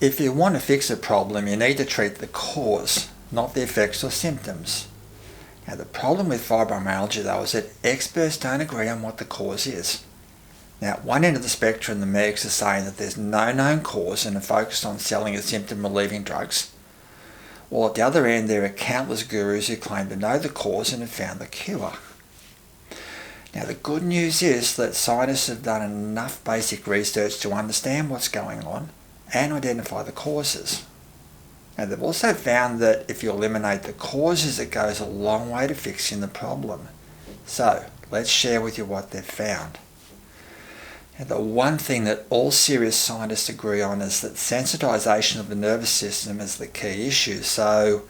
If you want to fix a problem, you need to treat the cause, not the effects or symptoms. Now, the problem with fibromyalgia, though, is that experts don't agree on what the cause is. Now, at one end of the spectrum, the medics are saying that there's no known cause and are focused on selling and symptom-relieving drugs, while at the other end, there are countless gurus who claim to know the cause and have found the cure. Now, the good news is that scientists have done enough basic research to understand what's going on and identify the causes. Now, they've also found that if you eliminate the causes, it goes a long way to fixing the problem. So, let's share with you what they've found. Now, the one thing that all serious scientists agree on is that sensitization of the nervous system is the key issue. So,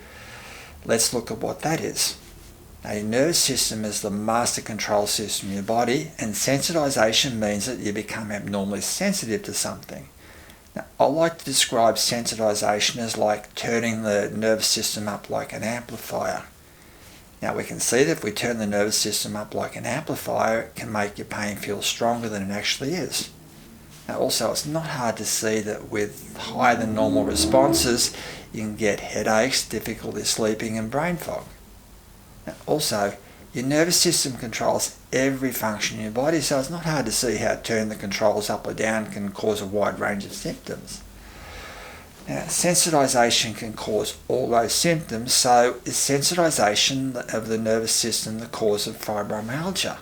let's look at what that is. Now, your nervous system is the master control system in your body, and sensitization means that you become abnormally sensitive to something. Now, I like to describe sensitization as like turning the nervous system up like an amplifier. Now, we can see that if we turn the nervous system up like an amplifier, it can make your pain feel stronger than it actually is. Now, also, it's not hard to see that with higher than normal responses, you can get headaches, difficulty sleeping, and brain fog. Now, also, your nervous system controls every function in your body, so it's not hard to see how turning the controls up or down can cause a wide range of symptoms. Now, sensitization can cause all those symptoms, so is sensitization of the nervous system the cause of fibromyalgia?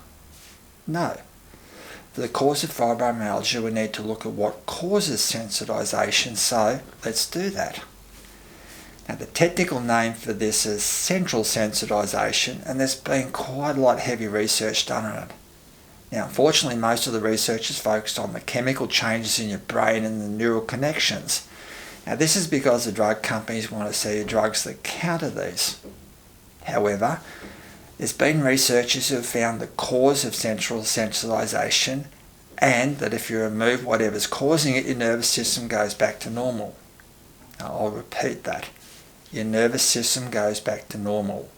No. For the cause of fibromyalgia, we need to look at what causes sensitization, so let's do that. Now, the technical name for this is central sensitization, and there's been quite a lot of heavy research done on it. Now, unfortunately, most of the research is focused on the chemical changes in your brain and the neural connections. Now, this is because the drug companies want to see drugs that counter these. However, there's been researchers who have found the cause of central sensitization, and that if you remove whatever's causing it, your nervous system goes back to normal. Now, I'll repeat that. Your nervous system goes back to normal.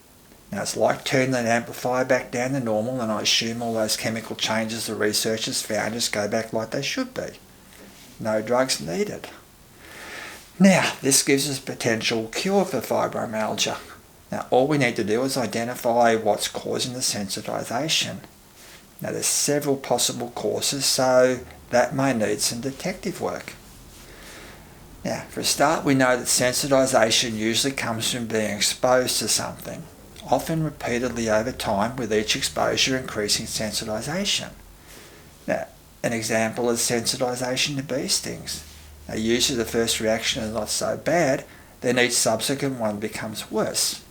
Now, it's like turning an amplifier back down to normal, and I assume all those chemical changes the researchers found just go back like they should be. No drugs needed. Now, this gives us a potential cure for fibromyalgia. Now, all we need to do is identify what's causing the sensitization. Now, there's several possible causes, so that may need some detective work. Now, for a start, we know that sensitization usually comes from being exposed to something, often repeatedly over time, with each exposure increasing sensitization. Now, an example is sensitization to bee stings. Now, usually the first reaction is not so bad, then each subsequent one becomes worse.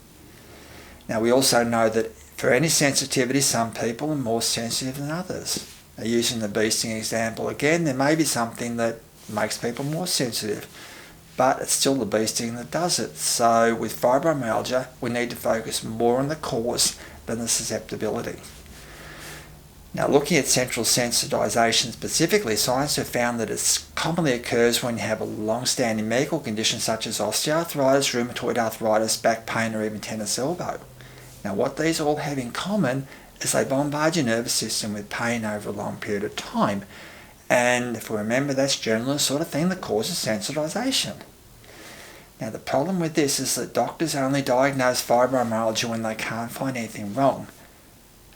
Now, we also know that for any sensitivity, some people are more sensitive than others. Now, using the bee sting example again, there may be something that makes people more sensitive, but it's still the bee sting that does it. So with fibromyalgia, we need to focus more on the cause than the susceptibility. Now, looking at central sensitization specifically, science have found that it commonly occurs when you have a long-standing medical condition such as osteoarthritis, rheumatoid arthritis, back pain, or even tennis elbow. Now, what these all have in common is they bombard your nervous system with pain over a long period of time. And if we remember, that's generally the sort of thing that causes sensitization. Now, the problem with this is that doctors only diagnose fibromyalgia when they can't find anything wrong.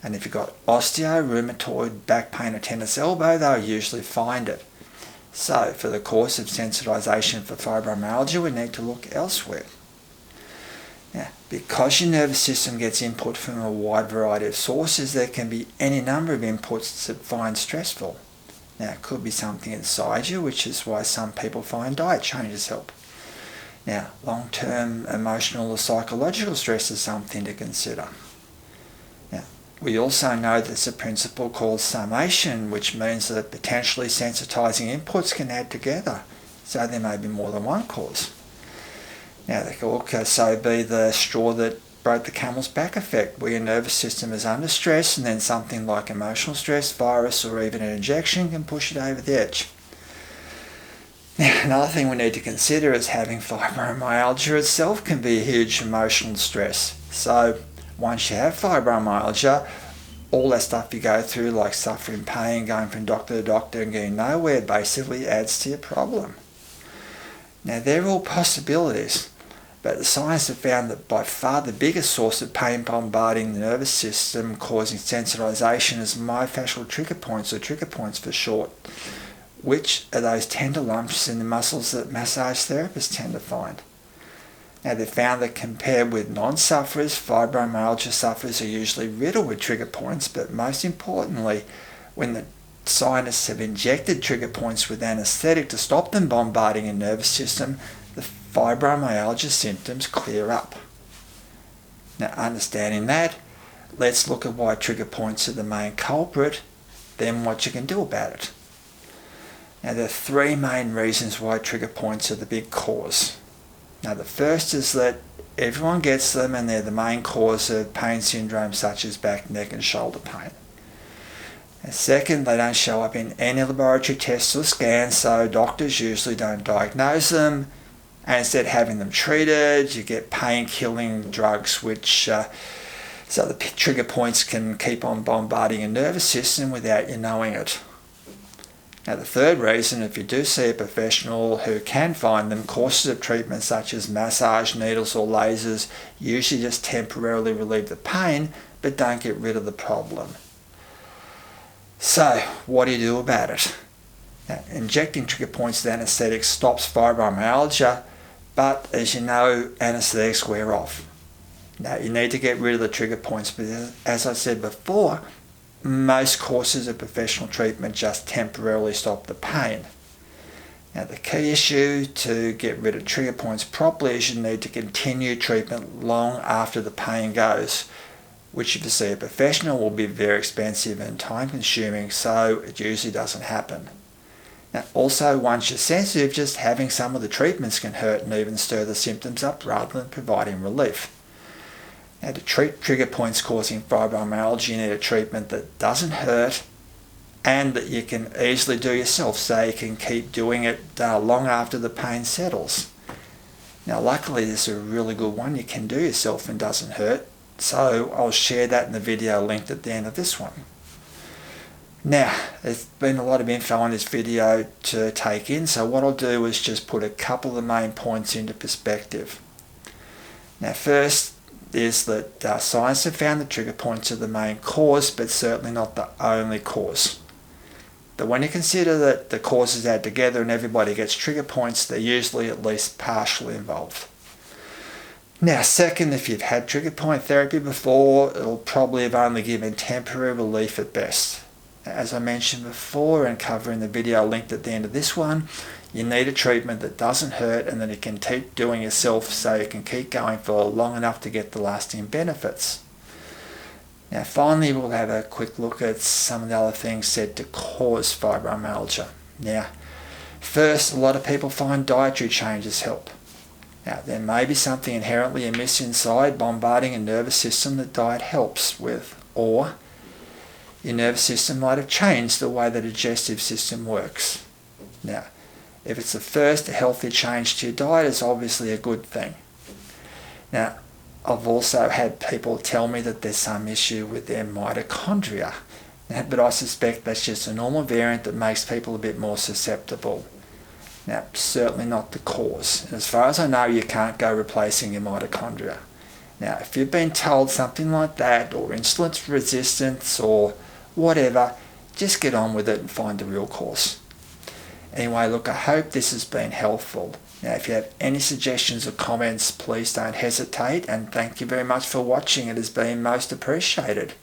And if you've got osteo, rheumatoid, back pain, or tennis elbow, they'll usually find it. So, for the cause of sensitization for fibromyalgia, we need to look elsewhere. Now, because your nervous system gets input from a wide variety of sources, there can be any number of inputs that find stressful. Now, it could be something inside you, which is why some people find diet changes help. Now, long-term emotional or psychological stress is something to consider. Now, we also know there's a principle called summation, which means that potentially sensitizing inputs can add together, so there may be more than one cause. Now, there could also be the straw that broke the camel's back effect, where your nervous system is under stress and then something like emotional stress, virus, or even an injection can push it over the edge. Now, another thing we need to consider is having fibromyalgia itself can be a huge emotional stress. So once you have fibromyalgia, all that stuff you go through, like suffering pain, going from doctor to doctor and getting nowhere, basically adds to your problem. Now they're all possibilities, but the science have found that by far the biggest source of pain bombarding the nervous system causing sensitization is myofascial trigger points, or trigger points for short, which are those tender lumps in the muscles that massage therapists tend to find. Now they found that compared with non-sufferers, fibromyalgia sufferers are usually riddled with trigger points, but most importantly, when the scientists have injected trigger points with anaesthetic to stop them bombarding a nervous system, the fibromyalgia symptoms clear up. Now understanding that, let's look at why trigger points are the main culprit, then what you can do about it. Now there are three main reasons why trigger points are the big cause. Now the first is that everyone gets them and they're the main cause of pain syndromes such as back, neck and shoulder pain. And second, they don't show up in any laboratory tests or scans, so doctors usually don't diagnose them, and instead of having them treated, you get pain-killing drugs which so the trigger points can keep on bombarding your nervous system without you knowing it. Now the third reason, if you do see a professional who can find them, courses of treatment such as massage, needles or lasers usually just temporarily relieve the pain but don't get rid of the problem. So what do you do about it? Now, injecting trigger points with anaesthetic stops fibromyalgia, but as you know, anaesthetics wear off. Now you need to get rid of the trigger points, but as I said before, most courses of professional treatment just temporarily stop the pain. Now the key issue to get rid of trigger points properly is you need to continue treatment long after the pain goes, which if you see a professional will be very expensive and time consuming, so it usually doesn't happen. Now also, once you're sensitive, just having some of the treatments can hurt and even stir the symptoms up rather than providing relief. Now to treat trigger points causing fibromyalgia, you need a treatment that doesn't hurt and that you can easily do yourself, so you can keep doing it long after the pain settles. Now luckily this is a really good one you can do yourself and doesn't hurt, so I'll share that in the video linked at the end of this one. Now, there's been a lot of info on this video to take in, so what I'll do is just put a couple of the main points into perspective. Now first is that science have found that trigger points are the main cause, but certainly not the only cause. But when you consider that the causes add together and everybody gets trigger points, they're usually at least partially involved. Now second, if you've had trigger point therapy before, it'll probably have only given temporary relief at best. As I mentioned before and cover in the video linked at the end of this one, you need a treatment that doesn't hurt and that you can keep doing yourself, so you can keep going for long enough to get the lasting benefits. Now finally, we'll have a quick look at some of the other things said to cause fibromyalgia. Now first, a lot of people find dietary changes help. Now there may be something inherently amiss inside bombarding a nervous system that diet helps with, or your nervous system might have changed the way the digestive system works. Now, if it's the first, a healthy change to your diet is obviously a good thing. Now, I've also had people tell me that there's some issue with their mitochondria, but I suspect that's just a normal variant that makes people a bit more susceptible. Now, certainly not the cause. As far as I know, you can't go replacing your mitochondria. Now, if you've been told something like that, or insulin resistance, or whatever, just get on with it and find the real cause. Anyway, look, I hope this has been helpful. Now, if you have any suggestions or comments, please don't hesitate, and thank you very much for watching. It has been most appreciated.